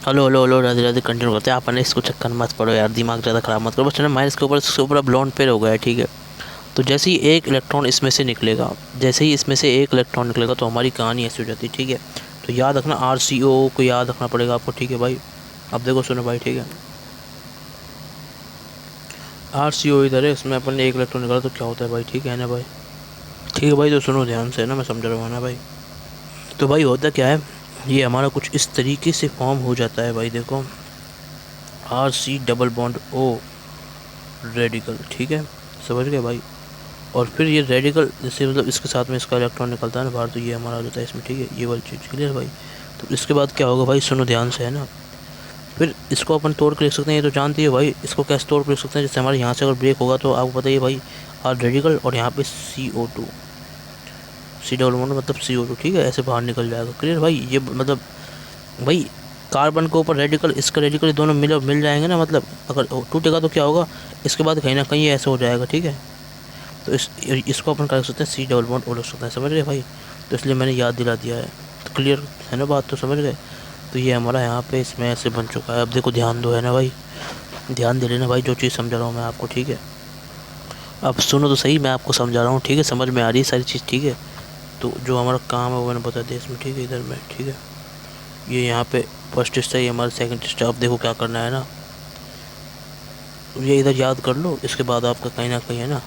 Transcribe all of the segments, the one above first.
Hello hello hello, Radhe Radhe. Continue करते हैं। आपने इसको चक्कर मत पड़ो यार, दिमाग ज़्यादा ख़राब मत करो। बस ना माइनस के ऊपर अब लॉन्ड पेयर हो गया है, ठीक है। तो जैसे ही एक इलेक्ट्रॉन इसमें से निकलेगा, जैसे ही इसमें से एक इलेक्ट्रॉन निकलेगा तो हमारी कहानी ऐसी हो जाती है, ठीक है। तो याद रखना, RCO को याद रखना पड़ेगा आपको, ठीक है भाई। अब देखो सुनो भाई, ठीक है। RCO इधर है, इसमें अपन ने एक इलेक्ट्रॉन निकाला तो क्या होता है भाई, ठीक है ना भाई। ठीक है भाई, तो सुनो ध्यान से ना, मैं समझ रहा हूँ ना भाई। तो भाई होता क्या है, ये हमारा कुछ इस तरीके से फॉर्म हो जाता है भाई। देखो, RC double bond O radical, ठीक है। समझ गए भाई। और फिर ये रेडिकल जैसे मतलब इसके साथ में इसका इलेक्ट्रॉन निकलता है ना बाहर, तो ये हमारा आ जाता है इसमें, ठीक है। ये वाली चीज़ क्लियर भाई। तो इसके बाद क्या होगा भाई, सुनो ध्यान से, है ना। फिर इसको अपन तोड़ के लिख सकते हैं, ये तो जानती है भाई। इसको कैसे तोड़ के लिख सकते हैं, जैसे हमारे यहाँ से अगर ब्रेक होगा तो आपको पता ही है भाई, R रेडिकल और यहाँ पे CO2, C डबल बॉन्ड मतलब CO2, ठीक है। ऐसे बाहर निकल जाएगा, क्लियर भाई। ये मतलब भाई कार्बन के ऊपर रेडिकल, इसका रेडिकल, दोनों मिल जाएंगे ना। मतलब अगर टूटेगा तो क्या होगा, इसके बाद कहीं ना कहीं ऐसा हो जाएगा, ठीक है। तो इसको अपन कर सकते हैं C डबल बॉन्ड O लिख सकते हैं, समझ गए भाई। तो इसलिए मैंने याद दिला दिया है। तो क्लियर है ना बात, तो समझ गए। तो ये हमारा यहाँ पे इसमें ऐसे बन चुका है। अब देखो ध्यान दो, है ना भाई। ध्यान दे लेना भाई, जो चीज़ समझा रहा हूँ मैं आपको, ठीक है। अब सुनो तो सही, मैं आपको समझा रहा हूँ, ठीक है। समझ में आ रही है सारी चीज़, ठीक है। तो जो हमारा काम है वो मैंने बता दिया इसमें, ठीक है। इधर में, ठीक है। ये यहाँ पे फर्स्ट टेस्ट है, ये हमारा सेकंड टेस्ट है। अब देखो क्या करना है ना, ये इधर याद कर लो। इसके बाद आपका कहीं ना कहीं, है ना,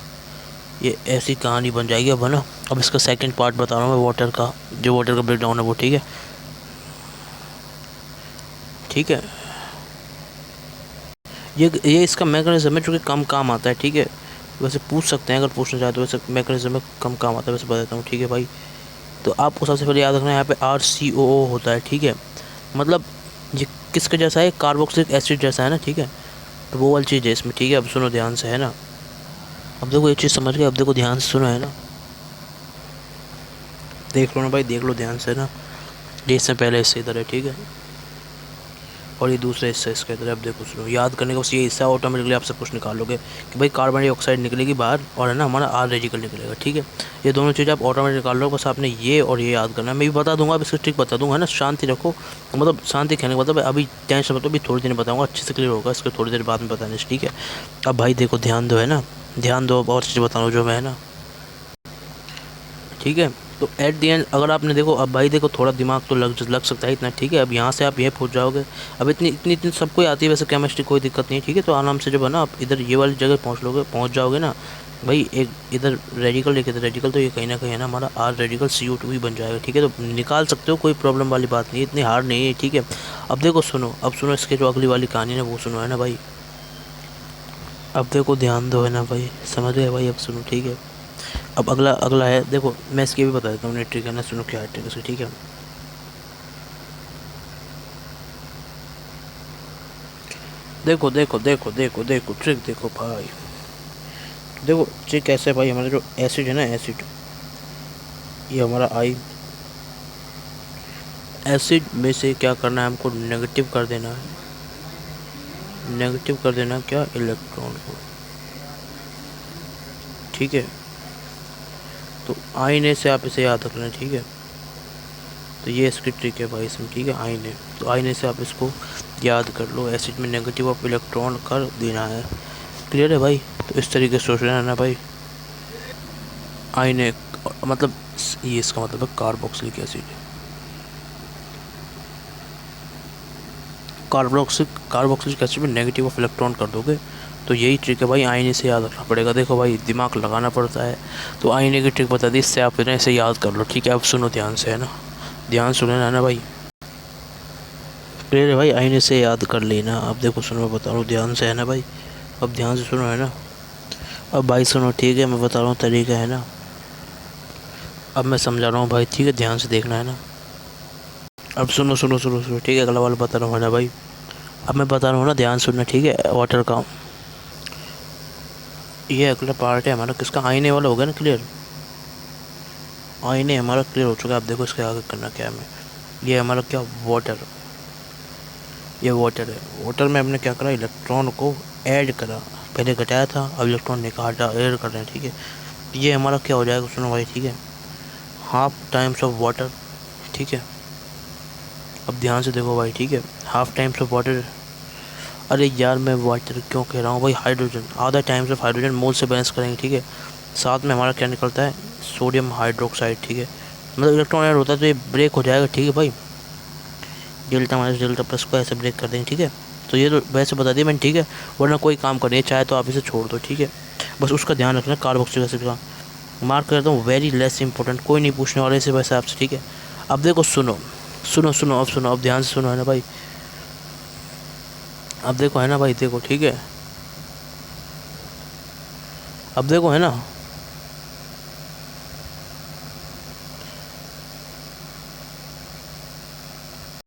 ये ऐसी कहानी बन जाएगी अब, है ना। अब इसका सेकंड पार्ट बता रहा हूँ मैं, वाटर का, जो वाटर का ब्रेकडाउन है वो, ठीक है। ठीक है, ये इसका मैकेनिज्म है जो कि कम काम आता है, ठीक है। वैसे पूछ सकते हैं अगर पूछना चाहते हो, वैसे मैकेनिज्म में कम काम आता है, वैसे बता देता हूँ, ठीक है भाई। तो आपको सबसे पहले याद रखना है, यहाँ पे RCOO होता है, ठीक है। मतलब ये किसके जैसा है, कार्बोक्सिलिक एसिड जैसा है ना, ठीक है। तो वो वाली चीज़ है इसमें, ठीक है। अब सुनो ध्यान से, है ना। अब देखो ये चीज़ समझ गए, अब देखो ध्यान से सुनो, है ना। देख लो ना भाई, देख लो ध्यान से ना। ये इससे पहले इससे इधर है, ठीक है। और ये दूसरा हिस्सा इसके इधर है। अब देखो सुनो, याद करने का बस ये हिस्सा, ऑटोमेटिकली आप सब कुछ निकाल लोगे कि भाई कार्बन डाइऑक्साइड निकलेगी बाहर, और है ना हमारा R रेडिकल निकलेगा, ठीक है। ये दोनों चीज़ आप ऑटोमेटिक निकाल लो, बस आपने ये और ये याद करना है। मैं भी बता दूंगा, अब इसका ट्रिक बता दूंगा, है ना। शांति रखो, मतलब शांति कहने का मतलब अभी टेंशन मतलब अभी थोड़ी देर में बताऊँगा, अच्छे से क्लियर होगा इसके थोड़ी देर बाद में बताने से, ठीक है। अब भाई देखो ध्यान दो, है ना। ध्यान दो, अब और चीज़ बता रहा हूँ जो मैं, है ना, ठीक है। तो एट दी एंड अगर आपने देखो, अब भाई देखो थोड़ा दिमाग तो लग सकता है इतना, ठीक है। अब यहाँ से आप ये पहुँच जाओगे। अब इतनी सबको आती है वैसे केमिस्ट्री, कोई दिक्कत नहीं है, ठीक है। तो आराम से जब है ना आप इधर ये वाली जगह पहुँच जाओगे ना भाई, एक इधर रेडिकल, एक इधर रेडिकल, तो ये कहीं ना कहीं है ना हमारा R रेडिकल CO2 ही बन जाएगा, ठीक है। तो निकाल सकते हो, कोई प्रॉब्लम वाली बात नहीं है, इतनी हार्ड नहीं है, ठीक है। अब देखो सुनो, अब सुनो इसके जो अगली वाली कहानी है वो सुनो, है ना भाई। अब देखो ध्यान दो, है ना भाई, समझ गए भाई। अब सुनो, ठीक है। अब अगला अगला है, देखो मैं इसके भी बता देता हूँ ट्रिक, है ना। सुनो क्या है ट्रिक इसकी, ठीक है। देखो देखो देखो देखो देखो ट्रिक देखो भाई। देखो ट्रिक कैसे है भाई, हमारा जो एसिड है ना, एसिड, ये हमारा आई, एसिड में से क्या करना है हमको, नेगेटिव कर देना है। नेगेटिव कर देना क्या, इलेक्ट्रॉन को, ठीक है। तो आईने से आप इसे याद रखना, ठीक है। तो ये इसकी ट्रिक है भाई इसमें, ठीक है। आईने, तो आईने से आप इसको याद कर लो, एसिड में नेगेटिव ऑफ इलेक्ट्रॉन कर देना है, क्लियर है भाई। तो इस तरीके से सोच रहे हैं ना भाई। आईने मतलब ये इसका मतलब है कार्बोक्सिलिक एसिड। कार्बोक्सिलिक एसिड में नेगेटिव ऑफ इलेक्ट्रॉन कर दोगे, तो यही ट्रिक है भाई। आईने से याद रखना पड़ेगा, देखो भाई दिमाग लगाना पड़ता है। तो आईने की ट्रिक बता दी, इससे आप ना इसे याद कर लो, ठीक है। अब सुनो ध्यान से, है ना, ध्यान सुने ना भाई, क्लियर है भाई। आईने से याद कर लेना। अब देखो सुनो, मैं बता रहा हूँ ध्यान से, है ना भाई। अब ध्यान से सुनो, है ना। अब भाई सुनो, ठीक है, मैं बता रहा हूँ तरीका, है ना। अब मैं समझा रहा हूँ भाई, ठीक है, ध्यान से देखना, है ना। अब सुनो सुनो सुनो सुनो, ठीक है। अगला वाला बता रहा हूँ, है ना भाई। अब मैं बता रहा हूँ ना, ध्यान सुनना, ठीक है। वाटर का ये अगला पार्ट है हमारा, किसका, आईने वाला हो गया ना क्लियर। आईने हमारा क्लियर हो चुका है। अब देखो इसके आगे करना क्या है हमें। ये हमारा क्या, वाटर, ये वाटर है। वाटर में हमने क्या करा, इलेक्ट्रॉन को ऐड करा, पहले घटाया था, अब इलेक्ट्रॉन निकाला, ऐड कर रहे हैं, ठीक है। ये हमारा क्या हो जाएगा, सुनो भाई, ठीक है। हाफ टाइम्स ऑफ वाटर, ठीक है। अब ध्यान से देखो भाई, ठीक है। हाफ टाइम्स ऑफ वाटर, अरे यार मैं वाटर क्यों कह रहा हूँ भाई, हाइड्रोजन, आधा टाइम्स ऑफ हाइड्रोजन मोल से बैलेंस करेंगे, ठीक है। साथ में हमारा क्या निकलता है, सोडियम हाइड्रोक्साइड, ठीक है। मतलब इलेक्ट्रॉन ऐड होता है तो ये ब्रेक हो जाएगा, ठीक है भाई। डेल्टा माइनस डेल्टा प्लस को ऐसे ब्रेक कर देंगे, ठीक है। तो ये तो वैसे बता दिया मैंने, ठीक है। वरना कोई काम करनी है चाहे तो आप इसे छोड़ दो, ठीक है। बस उसका ध्यान रखना, कार्बोक्सिलिक एसिड का मार्क करता हूँ वेरी लेस इंपॉर्टेंट, कोई नहीं पूछने वाले इसे वैसे आपसे, ठीक है। अब देखो सुनो सुनो सुनो, अब सुनो, अब ध्यान से सुनो, है ना भाई। अब देखो, है ना भाई, देखो, ठीक है। अब देखो, है ना।